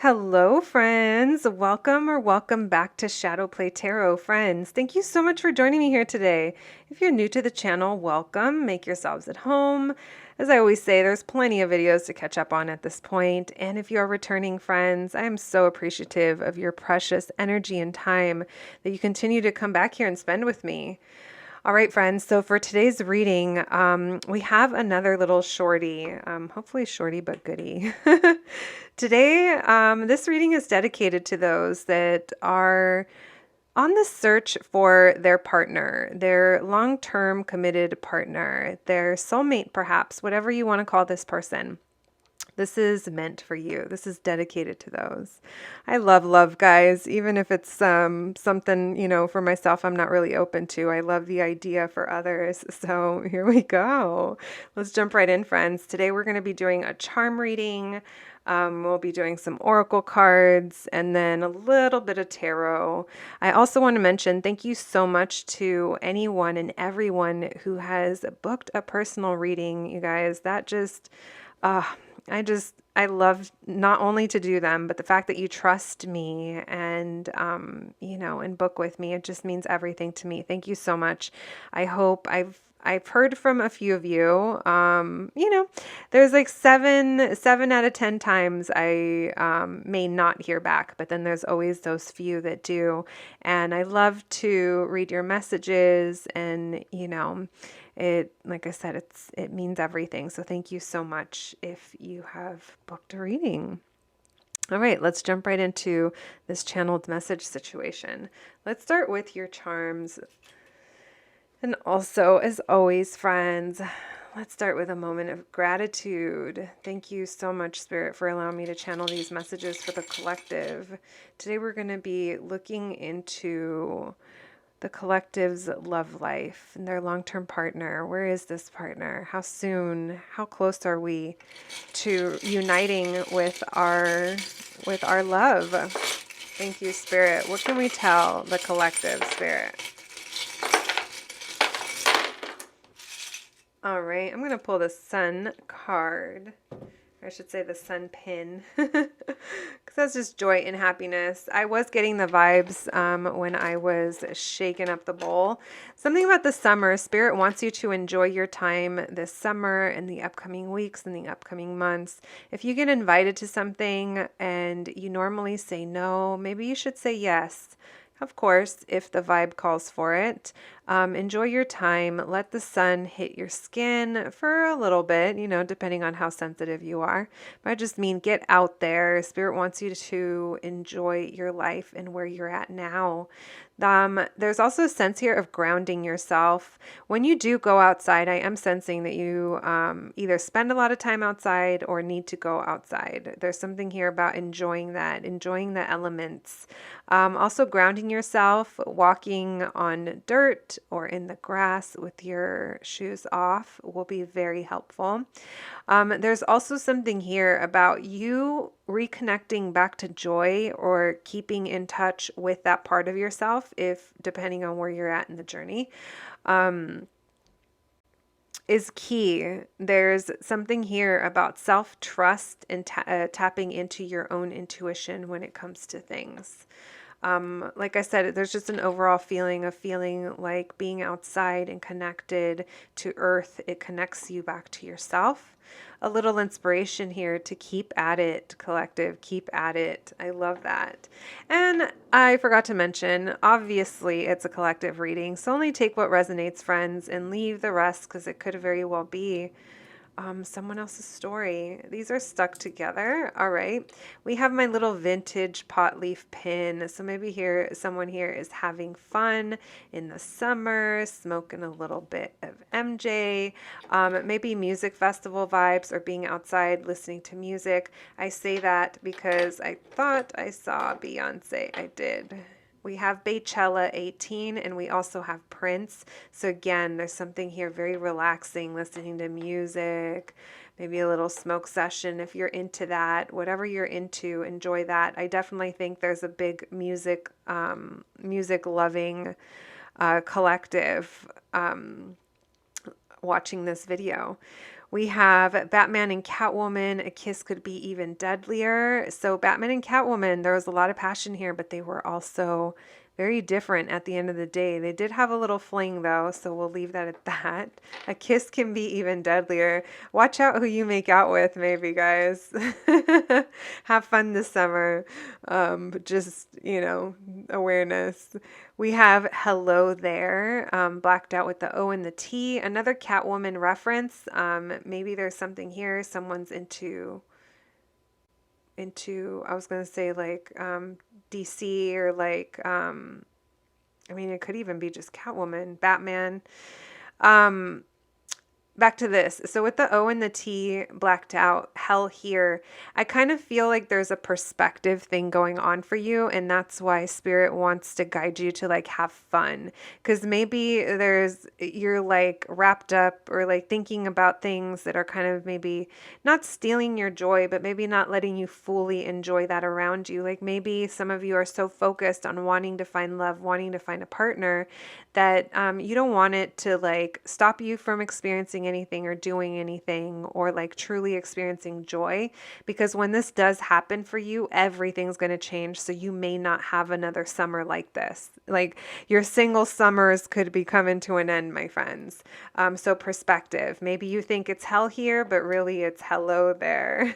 Hello, friends. Welcome back to Shadow Play Tarot, friends. Thank you so much for joining me here today. If you're new to the channel, welcome. Make yourselves at home. As I always say, there's plenty of videos to catch up on at this point. And if you are returning friends, I am so appreciative of your precious energy and time that you continue to come back here and spend with me. All right, friends. So for today's reading, we have another little shorty, hopefully shorty but goody. Today, this reading is dedicated to those that are on the search for their partner, their long-term committed partner, their soulmate, perhaps, whatever you want to call this person. This is meant for you. This is dedicated to those. I love, guys, even if it's something, for myself, I'm not really open to. I love the idea for others. So here we go. Let's jump right in, friends. Today we're going to be doing a charm reading. We'll be doing some oracle cards and then a little bit of tarot. I also want to mention thank you so much to anyone and everyone who has booked a personal reading, you guys. That just... I love not only to do them, but the fact that you trust me and, and book with me. It just means everything to me. Thank you so much. I hope I've heard from a few of you. There's like seven out of 10 times I may not hear back, but then there's always those few that do. And I love to read your messages and, it, like I said, it means everything. So thank you so much if you have booked a reading. All right, let's jump right into this channeled message situation. Let's start with your charms. And also, as always, friends, let's start with a moment of gratitude. Thank you so much, Spirit, for allowing me to channel these messages for the collective. Today we're going to be looking into the collective's love life and their long-term partner. Where is this partner? How soon? How close are we to uniting with our love? Thank you, Spirit. What can we tell the collective, Spirit? All right, I'm going to pull the Sun card. I should say the sun pin, because that's just joy and happiness. I was getting the vibes when I was shaking up the bowl. Something about the summer. Spirit wants you to enjoy your time this summer and the upcoming weeks and the upcoming months. If you get invited to something and you normally say no, maybe you should say yes. Of course, if the vibe calls for it. Enjoy your time. Let the sun hit your skin for a little bit, depending on how sensitive you are. But I just mean get out there. Spirit wants you to enjoy your life and where you're at now. There's also a sense here of grounding yourself. When you do go outside, I am sensing that you either spend a lot of time outside or need to go outside. There's something here about enjoying that, enjoying the elements. Also grounding yourself, walking on dirt or in the grass with your shoes off will be very helpful. There's also something here about you reconnecting back to joy or keeping in touch with that part of yourself, if depending on where you're at in the journey, is key. There's something here about self-trust and tapping into your own intuition when it comes to things. Like I said, there's just an overall feeling of feeling like being outside and connected to earth. It connects you back to yourself. A little inspiration here to keep at it, collective, keep at it. I love that. And I forgot to mention, obviously it's a collective reading, so only take what resonates, friends, and leave the rest because it could very well be someone else's story. These are stuck together. All right. We have my little vintage pot leaf pin. So maybe someone here is having fun in the summer, smoking a little bit of MJ, maybe music festival vibes or being outside listening to music. I say that because I thought I saw Beyonce. I did. We have Baychella 18 and we also have Prince. So again, there's something here very relaxing, listening to music, maybe a little smoke session if you're into that. Whatever you're into, enjoy that. I definitely think there's a big music loving collective watching this video. We have Batman and Catwoman. A kiss could be even deadlier. So Batman and Catwoman, there was a lot of passion here, but they were also very different at the end of the day. They did have a little fling though, so we'll leave that at that. A kiss can be even deadlier. Watch out who you make out with, maybe, guys. Have fun this summer. Just, awareness. We have hello there, blacked out with the O and the T. Another Catwoman reference. Maybe there's something here. Someone's into I was going to say like DC or like it could even be just Catwoman, Batman. Back to this. So with the O and the T blacked out, hell here, I kind of feel like there's a perspective thing going on for you. And that's why Spirit wants to guide you to like have fun. Because maybe you're like wrapped up or like thinking about things that are kind of maybe not stealing your joy, but maybe not letting you fully enjoy that around you. Like maybe some of you are so focused on wanting to find love, wanting to find a partner that you don't want it to like stop you from experiencing anything or doing anything or like truly experiencing joy, because when this does happen for you, everything's going to change. So you may not have another summer like this. Like your single summers could be coming to an end, my friends. So perspective, maybe you think it's hell here, but really it's hello there.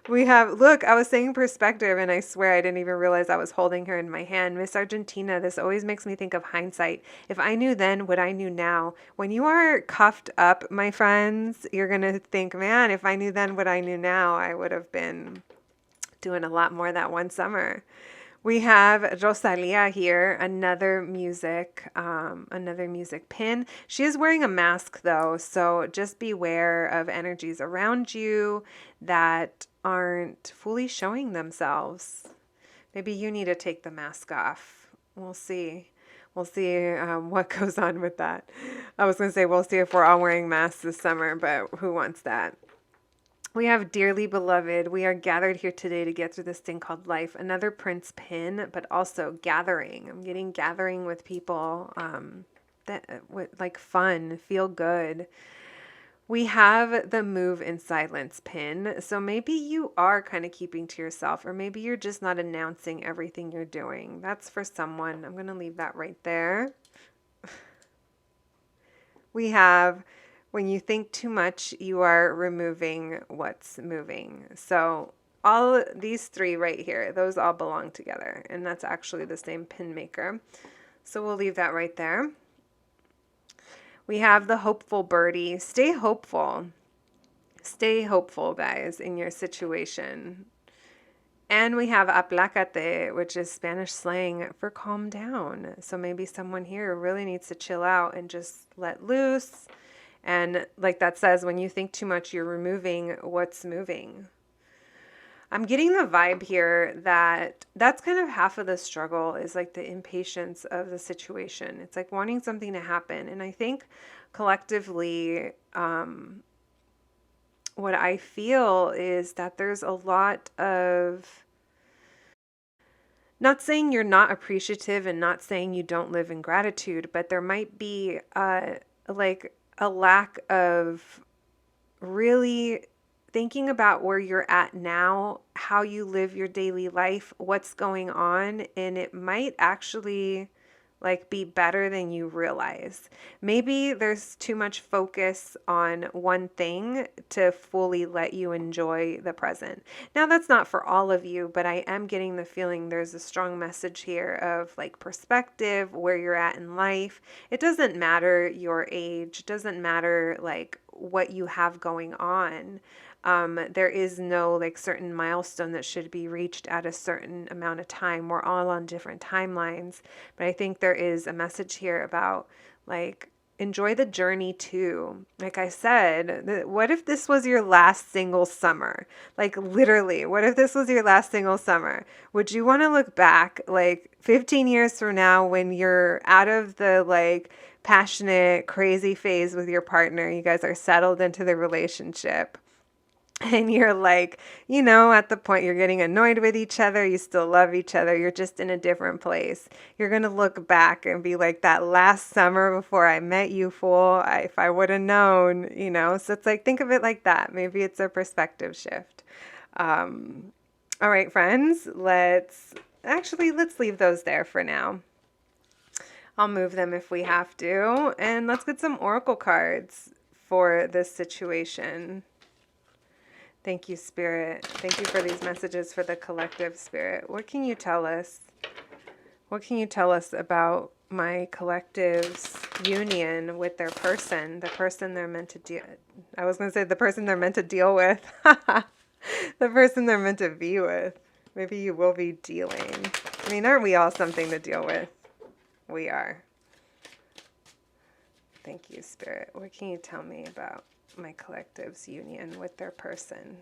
We have, look, I was saying perspective, and I swear I didn't even realize I was holding her in my hand. Miss Argentina, this always makes me think of hindsight. If I knew then what I knew now. When you are cuffed up, my friends, you're going to think, man, if I knew then what I knew now, I would have been doing a lot more that one summer. We have Rosalia here, another music pin. She is wearing a mask though, so just beware of energies around you that aren't fully showing themselves. Maybe you need to take the mask off. We'll see. We'll see what goes on with that. I was going to say we'll see if we're all wearing masks this summer, but who wants that? We have dearly beloved. We are gathered here today to get through this thing called life. Another Prince pin, but also gathering. I'm getting gathering with people that like fun, feel good. We have the move in silence pin. So maybe you are kind of keeping to yourself, or maybe you're just not announcing everything you're doing. That's for someone. I'm going to leave that right there. We have, when you think too much, you are removing what's moving. So all these three right here, those all belong together. And that's actually the same pin maker. So we'll leave that right there. We have the hopeful birdie. Stay hopeful. Stay hopeful, guys, in your situation. And we have aplácate, which is Spanish slang for calm down. So maybe someone here really needs to chill out and just let loose. And like that says, when you think too much, you're removing what's moving. I'm getting the vibe here that that's kind of half of the struggle, is like the impatience of the situation. It's like wanting something to happen. And I think collectively, what I feel is that there's a lot of, not saying you're not appreciative and not saying you don't live in gratitude, but there might be like a lack of really thinking about where you're at now, how you live your daily life, what's going on, and it might actually like be better than you realize. Maybe there's too much focus on one thing to fully let you enjoy the present. Now, that's not for all of you, but I am getting the feeling there's a strong message here of like perspective, where you're at in life. It doesn't matter your age, it doesn't matter like what you have going on. There is no like certain milestone that should be reached at a certain amount of time. We're all on different timelines, but I think there is a message here about like enjoy the journey too. Like I said, what if this was your last single summer? Like literally, what if this was your last single summer? Would you want to look back like 15 years from now when you're out of the like passionate, crazy phase with your partner, you guys are settled into the relationship, And you're like, you know, at the point you're getting annoyed with each other, you still love each other, you're just in a different place. You're going to look back and be like, that last summer before I met you, fool, if I would have known, you know. So it's like, think of it like that. Maybe it's a perspective shift. Um, all right, friends, let's leave those there for now. I'll move them if we have to. And let's get some oracle cards for this situation. Thank you, Spirit. Thank you for these messages for the collective, Spirit. What can you tell us? What can you tell us about my collective's union with their person, the person they're meant to deal? I was going to say the person they're meant to deal with. The person they're meant to be with. Maybe you will be dealing. I mean, aren't we all something to deal with? We are. Thank you, Spirit. What can you tell me about my collective's union with their person?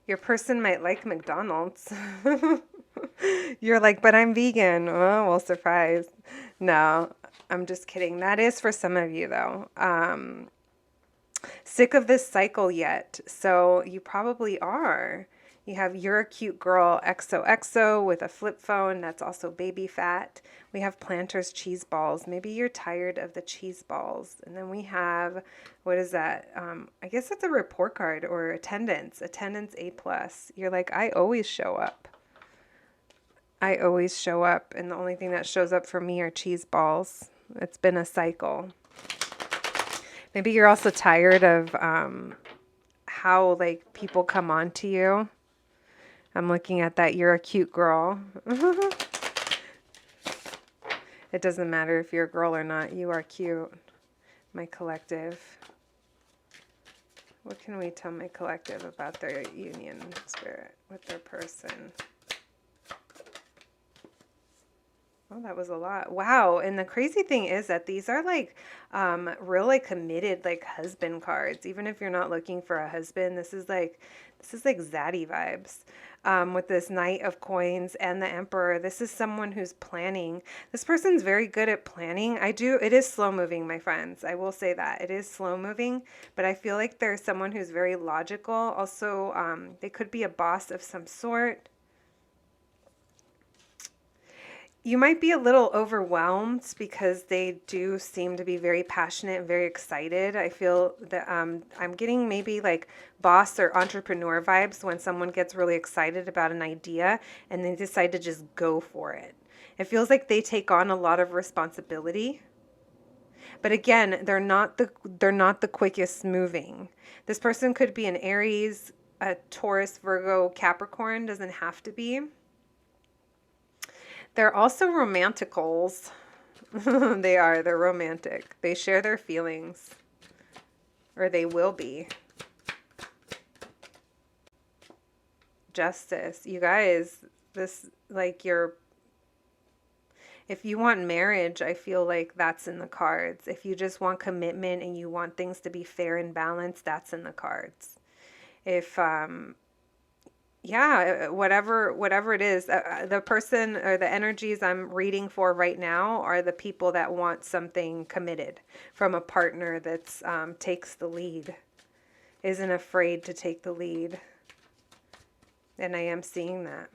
Your person might like McDonald's. You're like, but I'm vegan. Oh, well, surprise. No, I'm just kidding. That is for some of you, though. Sick of this cycle yet? So you probably are. You have You're a Cute Girl XOXO with a flip phone that's also baby fat. We have Planters cheese balls. Maybe you're tired of the cheese balls. And then we have, what is that? I guess that's a report card or attendance. Attendance A+. You're like, I always show up. I always show up. And the only thing that shows up for me are cheese balls. It's been a cycle. Maybe you're also tired of how like people come on to you. I'm looking at that. You're a cute girl. It doesn't matter if you're a girl or not. You are cute. My collective. What can we tell my collective about their union, Spirit, with their person? Oh, that was a lot. Wow. And the crazy thing is that these are like really committed like husband cards. Even if you're not looking for a husband, this is like zaddy vibes. With this Knight of Coins and the Emperor, this is someone who's planning. This person's very good at planning. It is slow moving, my friends. I will say that. It is slow moving, but I feel like there's someone who's very logical. Also, they could be a boss of some sort. You might be a little overwhelmed because they do seem to be very passionate and very excited. I feel that I'm getting maybe like boss or entrepreneur vibes when someone gets really excited about an idea and they decide to just go for it. It feels like they take on a lot of responsibility. But again, they're not the quickest moving. This person could be an Aries, a Taurus, Virgo, Capricorn, doesn't have to be. They're also romanticals. They're romantic. They share their feelings. Or they will be. Justice. You guys, this, like, if you want marriage, I feel like that's in the cards. If you just want commitment and you want things to be fair and balanced, that's in the cards. If, yeah, whatever it is, the person or the energies I'm reading for right now are the people that want something committed from a partner that's takes the lead, isn't afraid to take the lead. And I am seeing that.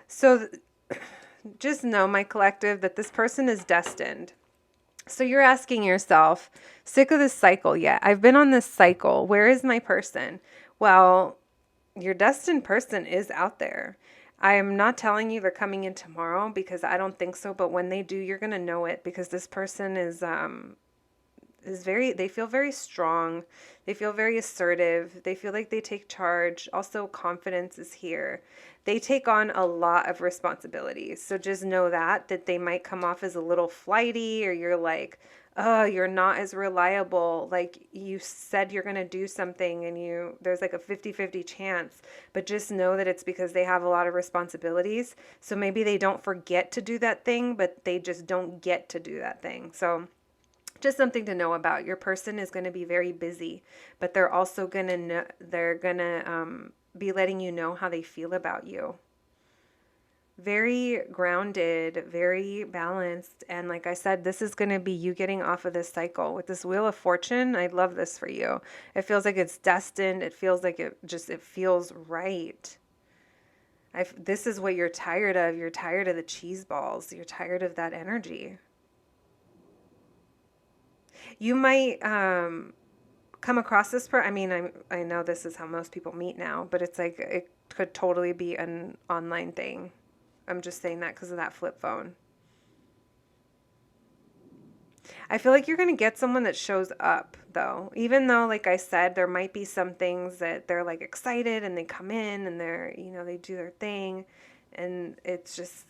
So just know, my collective, that this person is destined. So you're asking yourself, sick of this cycle yet? I've been on this cycle. Where is my person? Well, your destined person is out there. I am not telling you they're coming in tomorrow because I don't think so. But when they do, you're going to know it because this person they feel very strong. They feel very assertive. They feel like they take charge. Also, confidence is here. They take on a lot of responsibilities. So just know that they might come off as a little flighty, or you're like, oh, you're not as reliable. Like you said you're going to do something and there's like a 50-50 chance, but just know that it's because they have a lot of responsibilities. So maybe they don't forget to do that thing, but they just don't get to do that thing. So Just something to know about. Your person is going to be very busy, but they're also going to know, they're going to be letting you know how they feel about you. Very grounded, very balanced. And like I said, this is going to be you getting off of this cycle. With this Wheel of Fortune, I love this for you. It feels like it's destined. It feels like it feels right. This is what you're tired of. You're tired of the cheese balls. You're tired of that energy. You might come across this I mean, I know this is how most people meet now, but it's like it could totally be an online thing. I'm just saying that because of that flip phone. I feel like you're going to get someone that shows up, though. Even though, like I said, there might be some things that they're like excited and they come in and they're, they do their thing. And it's just,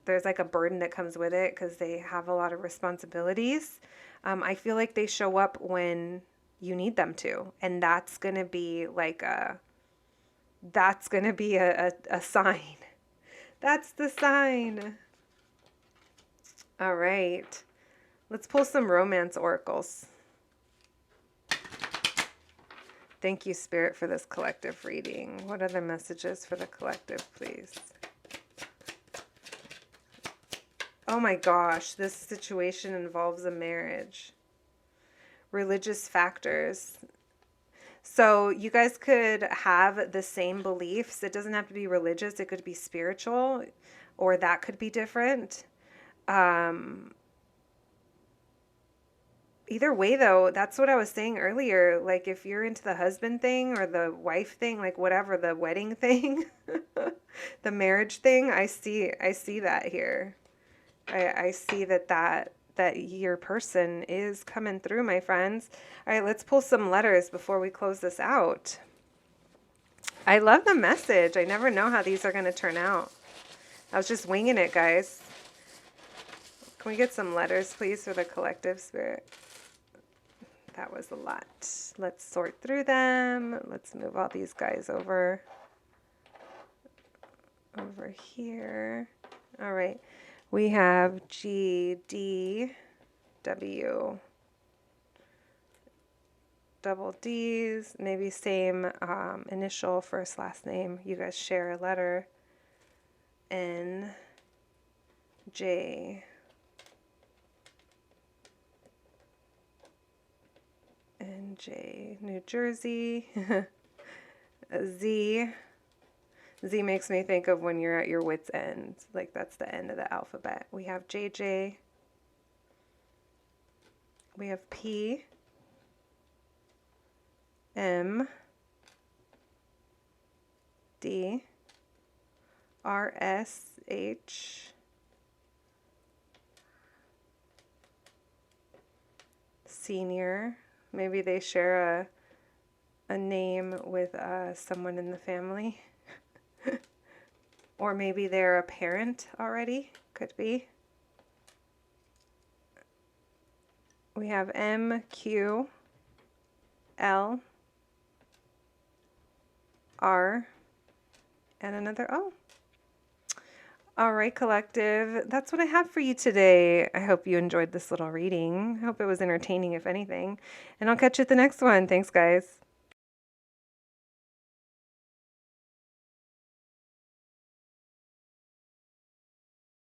there's like a burden that comes with it because they have a lot of responsibilities. I feel like they show up when you need them to. And that's going to be like a sign. That's the sign. All right. Let's pull some romance oracles. Thank you, Spirit, for this collective reading. What are the messages for the collective, please? Oh my gosh, this situation involves a marriage. Religious factors. So you guys could have the same beliefs. It doesn't have to be religious. It could be spiritual, or that could be different. Either way, though, that's what I was saying earlier. Like, if you're into the husband thing or the wife thing, like whatever, the wedding thing, the marriage thing, I see that here. I see that your person is coming through, my friends. All right, let's pull some letters before we close this out. I love the message. I never know how these are going to turn out. I was just winging it, guys. Can we get some letters, please, for the collective, Spirit? That was a lot. Let's sort through them. Let's move all these guys over here. All right. We have G, D, W, double D's, maybe same initial, first, last name. You guys share a letter. N, J, NJ, New Jersey. Z. Z makes me think of when you're at your wit's end. Like, that's the end of the alphabet. We have JJ. We have P. M. D. R. S. H. Senior. Maybe they share a name with someone in the family. Or maybe they're a parent already. Could be. We have M, Q, L, R, and another O. All right, collective. That's what I have for you today. I hope you enjoyed this little reading. I hope it was entertaining, if anything. And I'll catch you at the next one. Thanks, guys.